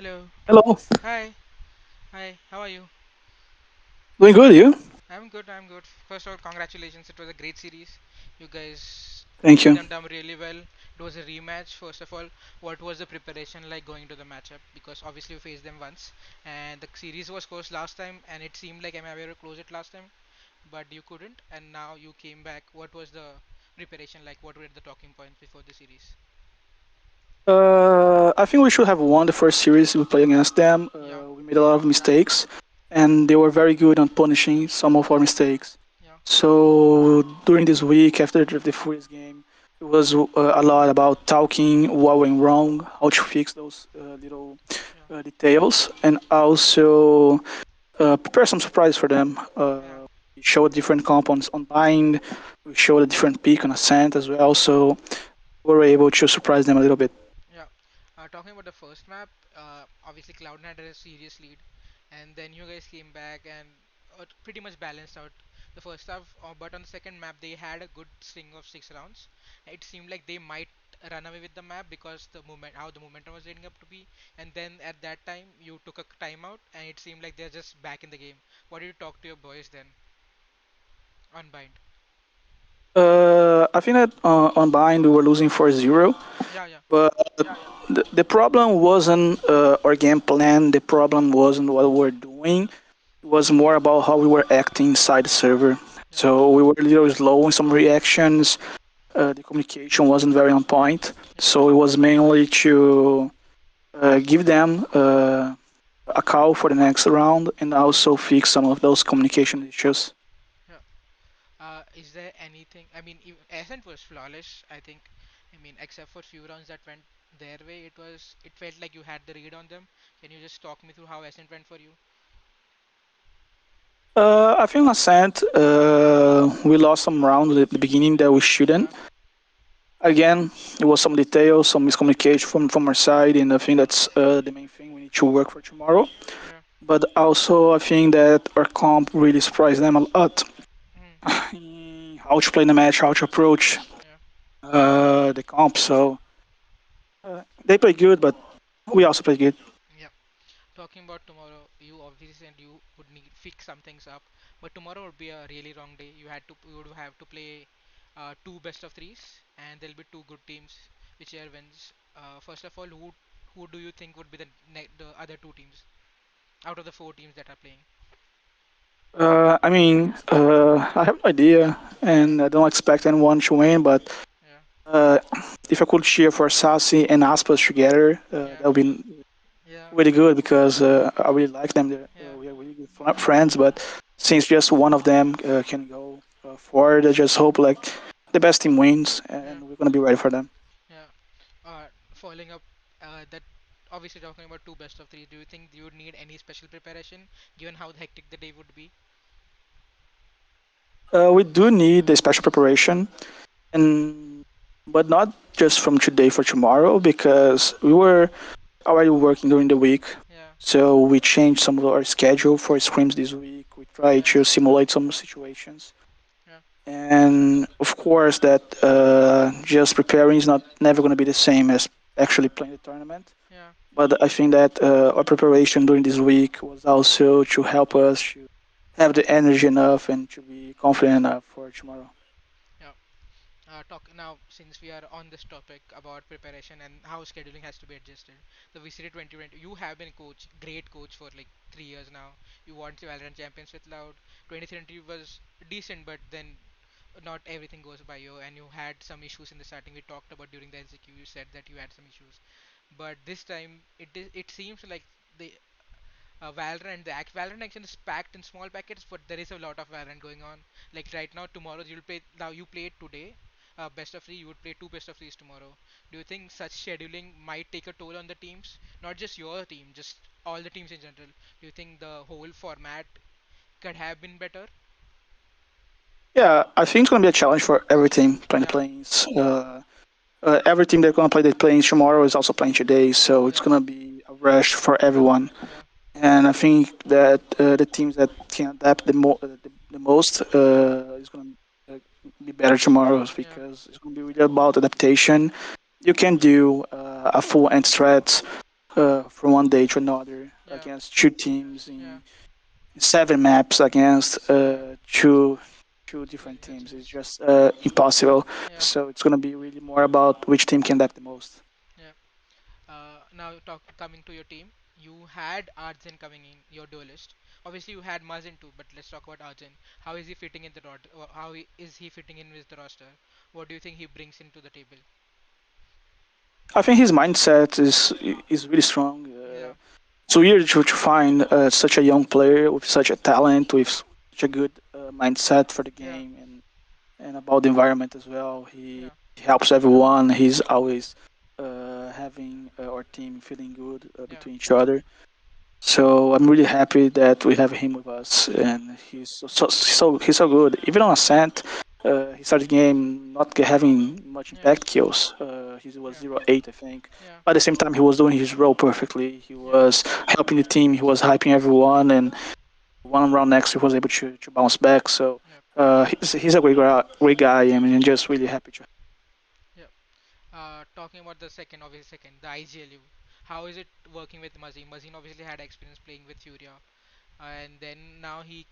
Hello. Hello. Hi. Hi. How are you? Doing good, you? I'm good. I'm good. First of all, congratulations. It was a great series. You guys Thank took you. them down really well. It was a rematch. First of all, what was the preparation like going to the matchup? Because obviously you faced them once, and the series was close last time, and it seemed like MIBR closed it last time, but you couldn't, and now you came back. What was the preparation like? What were the talking points before the series? I think we should have won the first series we played against them. Yeah. We made a lot of mistakes, and they were very good on punishing some of our mistakes. Yeah. So during this week after the first game, it was a lot about talking what went wrong, how to fix those little Yeah. details, and also prepare some surprise for them. Yeah. We showed different compounds on bind. We showed a different peak on ascent as well. So we were able to surprise them a little bit. Yeah. Talking about the first map, obviously Cloud9 had a serious lead, and then you guys came back and pretty much balanced out the first half. But on the second map, they had a good string of 6 rounds. It seemed like they might run away with the map because how the momentum was leading up to be. And then at that time, you took a timeout, and it seemed like they're just back in the game. What did you talk to your boys then on bind? I think that on bind we were losing 4-0, Yeah, yeah, but the problem wasn't our game plan. The problem wasn't what we were doing. It was more about how we were acting inside the server. yeah, So we were a little slow in some reactions. The communication wasn't very on point. yeah, So it was mainly to give them a call for the next round and also fix some of those communication issues. yeah. Is there anything? I mean, Ascent was flawless. I think. I mean, except for few rounds that went their way, it was. It felt like you had the read on them. Can you just talk me through how Ascent went for you? I think Ascent, we lost some rounds at the beginning that we shouldn't. Yeah, Again, it was some details, some miscommunication from our side, and I think that's the main thing we need to work for tomorrow. yeah, But also, I think that our comp really surprised them a lot mm, in how to play the match, how to approach yeah, the comp. So they play good, but we also play good. yeah. Talking about tomorrow, you obviously said you would need fix some things up, but tomorrow would be a really long day. You would have to play two best of threes, and there'll be two good teams, whichever wins. First of all, who do you think would be the other two teams out of the four teams that are playing? I have no idea, and I don't expect anyone to win, but Yeah, uh, if I could cheer for Sassi and Aspas together, that yeah, would be yeah, really good because I really like them. yeah, We are really good friends, but since just one of them can go forward, I just hope like the best team wins, yeah, and we're gonna be ready for them. yeah. Following up, that obviously talking about two best of three, do you think you would need any special preparation given how hectic the day would be? We do need the special preparation, and but not just from today for tomorrow because we were already working during the week. Yeah, So we changed some of our schedule for scrims this week. We try yeah, to simulate some situations, yeah, and of course that just preparing is not never going to be the same as actually playing the tournament. yeah, But I think that our preparation during this week was also to help us to have the energy enough and to be confident enough for tomorrow. yeah. Talk now since we are on this topic about preparation and how scheduling has to be adjusted. The VCT 2020, you have been great coach for like 3 years now. You won the Valorant Champions with Loud. 2020 was decent, but then not everything goes by you, and you had some issues in the starting. We talked about during the NCQ. You said that you had some issues, but this time it seems like the Valorant action is packed in small packets, but there is a lot of Valorant going on. Like right now, tomorrow you'll play. Now you played today, best of three. You would play two best of threes tomorrow. Do you think such scheduling might take a toll on the teams? Not just your team, just all the teams in general. Do you think the whole format could have been better? Yeah, I think it's going to be a challenge for every team playing the Yeah, planes. Every team that's going to play the planes tomorrow is also playing today, so it's yeah, going to be a rush for everyone. yeah, And I think that the teams that can adapt the most is going to be better tomorrow yeah, because it's going to be really about adaptation. You can do a full end strat from one day to another Yeah, against two teams yeah, in seven maps against yeah. two Two different different teams. It's teams. just impossible. Yeah, So it's gonna be really more about which team can adapt the most. yeah. Now coming to your team, you had Arjun coming in your duelist. Obviously, you had Mazin too, but let's talk about Arjun. How is he fitting in the is he fitting in with the roster? What do you think he brings into the table? I think his mindset is really strong. Yeah, It's weird to find such a young player with such a talent, with such a good mindset for the yeah, game and about the environment as well. He yeah, helps everyone. He's always having our team feeling good yeah, between each other. So I'm really happy that we have him with us, yeah, and he's so good. Even on Ascent, he started the game not having much yeah, impact kills. He was yeah, 0-8, I think. yeah, But at the same time, he was doing his role perfectly. He yeah, was helping the team. He was hyping everyone, and one round next, he was able to bounce back. So yeah, he's a great guy. I mean, I'm just really happy to. yeah. Talking about the second, obviously second, the IGLU. How is it working with Mazin? Mazin obviously had experience playing with Furia, and then now he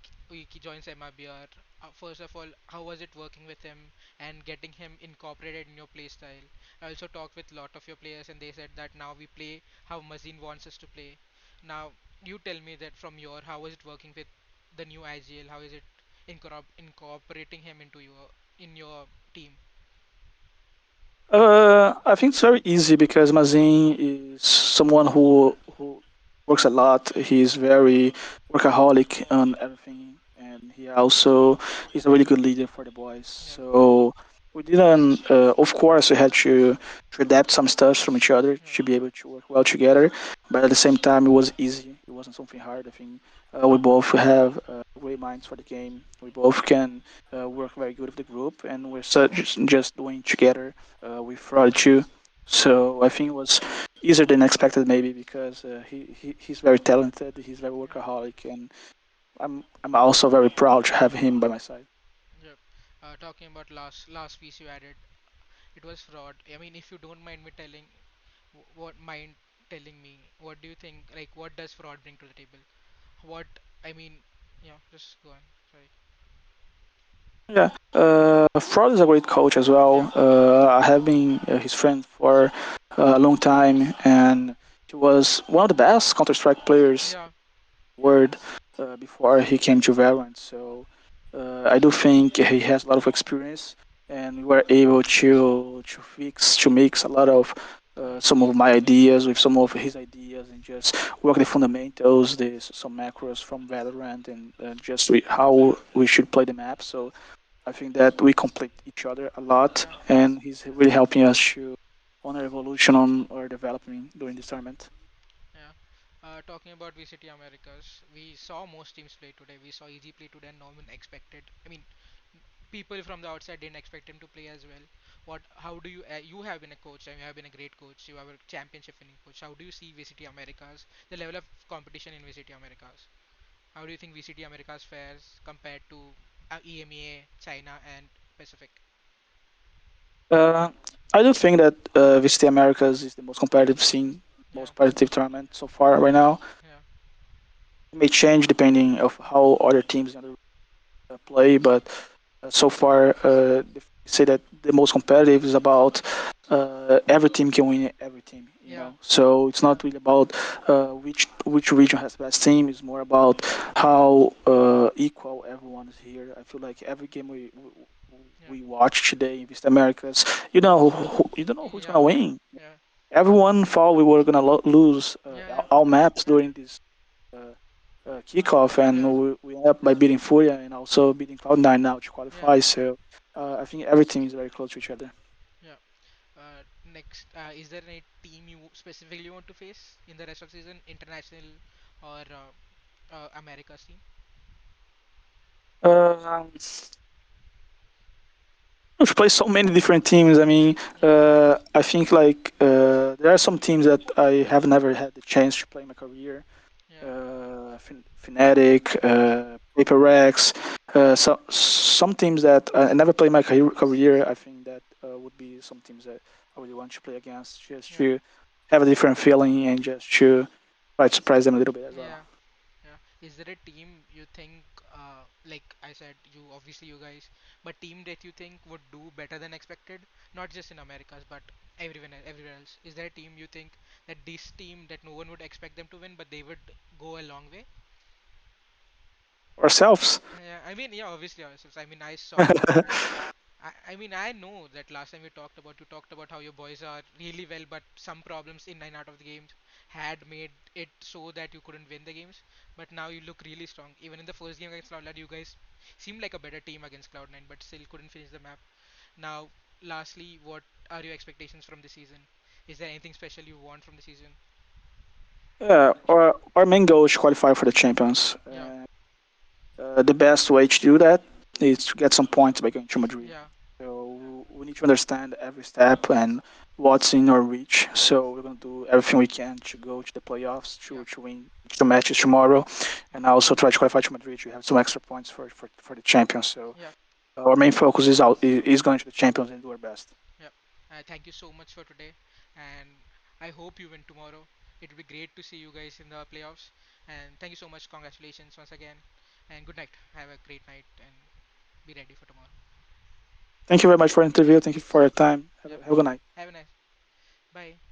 joins MIBR. First of all, how was it working with him and getting him incorporated in your play style? I also talked with a lot of your players, and they said that now we play how Mazin wants us to play. Now you tell me that from your, how was it working with the new IGL? How is it incorporating him into your in your team? I think it's very easy because Mazin is someone who works a lot. He's very workaholic on everything, and he also is a really good leader for the boys. Yeah, So we didn't. Of course, we had to adapt some stuff from each other yeah, to be able to work well together. But at the same time, it was easy. It wasn't something hard. I think we both have great minds for the game. We both can work very good with the group, and we're just doing together with Fraud too. So I think it was easier than expected, maybe because he's very talented. He's very yeah. workaholic, and I'm also very proud to have him by my side. Yep. Talking about last piece you added, it was fraud. I mean, if you don't mind me telling, what mind telling me, what do you think? Like, what does fraud bring to the table? What I mean, yeah, just go on. Sorry. Yeah, Fraud is a great coach as Yeah, well. I have been his friend for a long time, and he was one of the best Counter Strike players yeah, word before he came to Valorant. So I do think he has a lot of experience, and we were able to mix a lot of yeah, some of my ideas with some of his ideas, and just work the fundamentals, some macros from Valorant, and just how we should play the map. So I think that we complete each other a lot, yeah, and he's really helping us to on our evolution on our development during this tournament. yeah. Talking about VCT Americas, we saw most teams play today. We saw EG play today, and no one expected. I mean, people from the outside didn't expect him to play as well. How do you you have been a coach and you have been a great coach, you have a championship winning coach, how do you see VCT Americas, the level of competition in VCT Americas? How do you think VCT Americas fares compared to EMEA, China and Pacific? Uh, I do think that VCT Americas is the most competitive scene, Yeah, most competitive tournament so far right now. yeah, It may change depending of how other teams in the play, but so far they say that the most competitive is about every team can win every team. You yeah, know, so it's not really about which region has the best team. It's more about how equal everyone is here. I feel like every game yeah, we watch today in Vista Americas, you don't know who's yeah, gonna win. yeah, Everyone thought we were gonna lose yeah, yeah, all maps during this uh, kickoff, and yeah, we ended up by beating Furia and also beating Cloud9 now to yeah, qualify. So I think everything is very close to each other. yeah. Next, is there any team you specifically want to face in the rest of season, international or Americas team? Um, we play so many different teams. I mean, Yeah, I think like there are some teams that I have never had the chance to play in my career. yeah, Fnatic, Paper Rex, some teams that I never played in my career. I think that would be some teams that I really want to play against, just yeah, have a different feeling and just to try to surprise them a little bit as well. Yeah. Yeah. Is there a team you think, like I said, you obviously you guys, but team that you think would do better than expected, not just in Americas, but everywhere else? Is there a team you think that this team that no one would expect them to win, but they would go a long way? Ourselves. Yeah, I mean, yeah, obviously ourselves. I mean, I saw. I mean, I know that last time we talked about, you talked about how your boys are really well, but some problems in 9 out of the games had made it so that you couldn't win the games. But now you look really strong. Even in the first game against Cloud9, you guys seemed like a better team against Cloud9, but still couldn't finish the map. Now, lastly, what are your expectations from the season? Is there anything special you want from the season? Yeah, our main goal is to qualify for the champions. Yeah, The best way to do that is to get some points by going to Madrid. yeah, So we need to understand every step and what's in our reach. So we're gonna do everything we can to go to the playoffs, yeah, to win two matches tomorrow, yeah, and also try to qualify to Madrid to have some extra points for the champions. So yeah. our main focus is going to the champions and do our best. Yep. Thank you so much for today, and I hope you win tomorrow. It will be great to see you guys in the playoffs. And thank you so much. Congratulations once again, and good night. Have a great night, and be ready for tomorrow. Thank you very much for the interview. Thank you for your time. Yep. Have a good night. Have a nice. Bye.